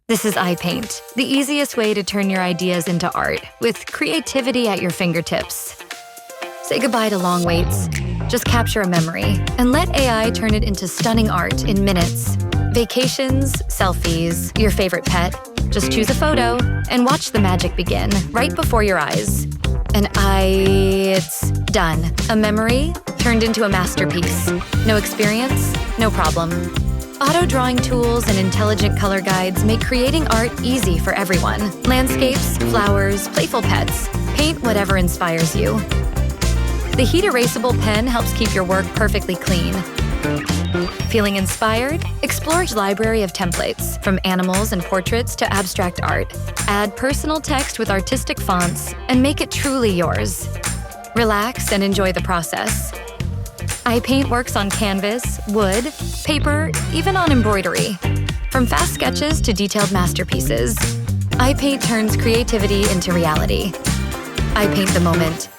This is iPaint, the easiest way to turn your ideas into art with creativity at your fingertips. Say goodbye to long waits. Just capture a memory and let AI turn it into stunning art in minutes. Vacations, selfies, your favorite pet. Just choose a photo and watch the magic begin right before your eyes. And it's done. A memory turned into a masterpiece. No experience, no problem. Auto-drawing tools and intelligent color guides make creating art easy for everyone. Landscapes, flowers, playful pets. Paint whatever inspires you. The heat erasable pen helps keep your work perfectly clean. Feeling inspired? Explore library of templates, from animals and portraits to abstract art. Add personal text with artistic fonts and make it truly yours. Relax and enjoy the process. iPaint works on canvas, wood, paper, even on embroidery. From fast sketches to detailed masterpieces, iPaint turns creativity into reality. iPaint the moment.